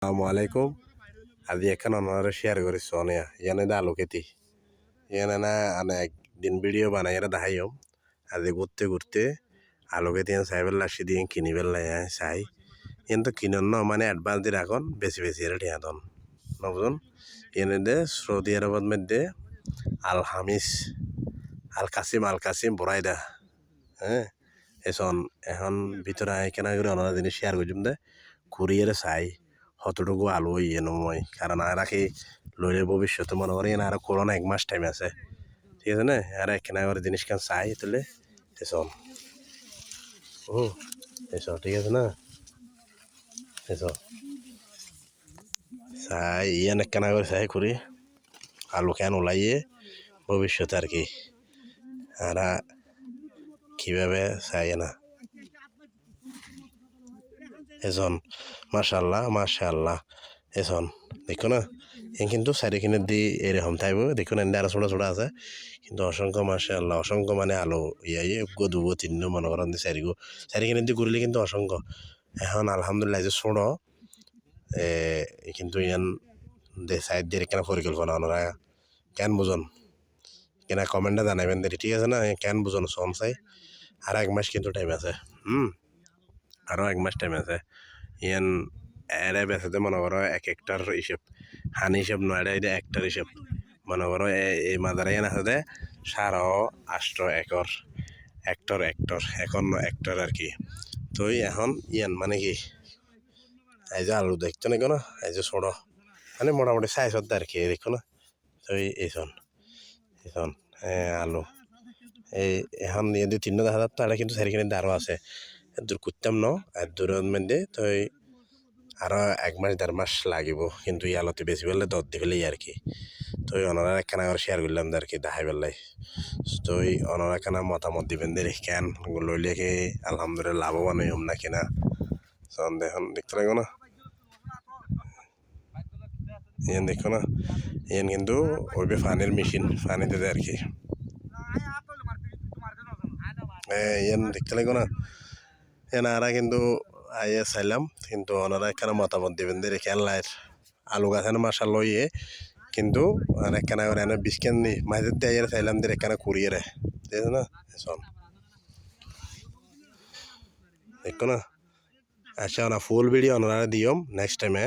আসসালামু আলাইকুম। আজি এখন অনারে শেয়ার করি সোনিয়া ইয়ানে দা আলু খেতি ইয়ানে না আনে একদিন ভিডিও বানাই এরা দেখাইও আজি ঘুরতে ঘুরতে আলু খেতি চাই পেলা আসি দিয়ে কিনি পেলাই চাই কিন্তু কিনন ন মানে অ্যাডভান্স দিয়ে রাখন বেশি বেশি এর ঠিয়াতন নবুঝুন ইয়ানে দে সৌদি আরবের মধ্যে আল হামিস আল কাসিম বড়াইদা হ্যাঁ এখন এখন ভিতরে কেনা করে অনারা জিনিস শেয়ার করছুম দে কুরিয়ারে চাই কতটুকু আলু ইয়ে নময় কারণ আর কি লইলে ভবিষ্যতে মনে করি আর করোনা 1 মাস টাইম আছে ঠিক আছে না আর কেনা করে জিনিস কেন চাই তাহলে এসন এসো ঠিক আছে না এসো চাই ইয়ান কেনা করে চাই করি আলু কেন ওলাইয়ে ভবিষ্যতে আর কি আর কিভাবে চাই না এজন মাশাআল্লাহ এজন দেখো না এ কিন্তু চারিখানে দি এরকম থাকব দেখুন এনে আরো ছোট ছোট আছে কিন্তু অসংখ্য মাশাআল্লাহ অসংখ্য মানে আলো ইয়ে দুগো তিনগো মনে করেন চারিখানে দি ঘুরলে কিন্তু অসংখ্য এখন আলহামদুলিল্লাহ যে ছোট কিন্তু ইয়ান সাইড দিয়ে কেন পরিকল্পনা ওনারা কেন বুঝন কেনা কমেন্টে জানাবেন দেরি ঠিক আছে না কেন বুঝন সম চাই আর 1 মাস কিন্তু টাইম আছে আরও 1 মাস টাইম আছে ইয়ান এরে বেসাতে মনে করো এক একটার হিসেব হানি হিসেব নয় এটা একটার হিসেব মনে করো এই মাদারে ইয়ান আছে 8.5 একর এখন একটার আর কি তো এখন ইয়ান মানে কি এই যে আলু দেখছো না কেন এই যে ছোট মানে মোটামুটি সাইজ হতে আর কি দেখো না তো এইজন আলু এই এখন যদি 3,000 তাহলে কিন্তু চারিখানে আরও আছে দূর করতাম ন আর দূরের মধ্যে তো আরও 1 মাস 1.5 মাস লাগিব কিন্তু ইয়ালতে বেশি পেলে দর দি ফেলেই আর কি তো ওনারা একখানা করে শেয়ার করলাম আর কি দেখাই পেলাই তো ওনারা একখানা মতামত দিবেন দেরি কেন লইলে কি আলহামদুলিল্লাহ লাভবান হইম না কিনা দেখুন দেখতে লাগবো না ইয়ান দেখো না ইয়ান কিন্তু ওইবে ফানির মেশিন ফানিতে দেয় আর কি ইয়ান দেখতে লাগবো না এনারা কিন্তু আইয়ে চাইলাম কিন্তু ওনারা একখানা মতামত দিবেন দেরি কেন লাইট আলু গাছের মাসা লইয়ে কিন্তু আর একখানা করে এনে বিস্কেন দি মাঝে দিয়ে চাইলাম দিয়ে একখানা কুড়িয়ে রে ঠিক আছে না শোন দেখো না আচ্ছা না ফুল ভিডিও ওনারা দিও নেক্সট টাইমে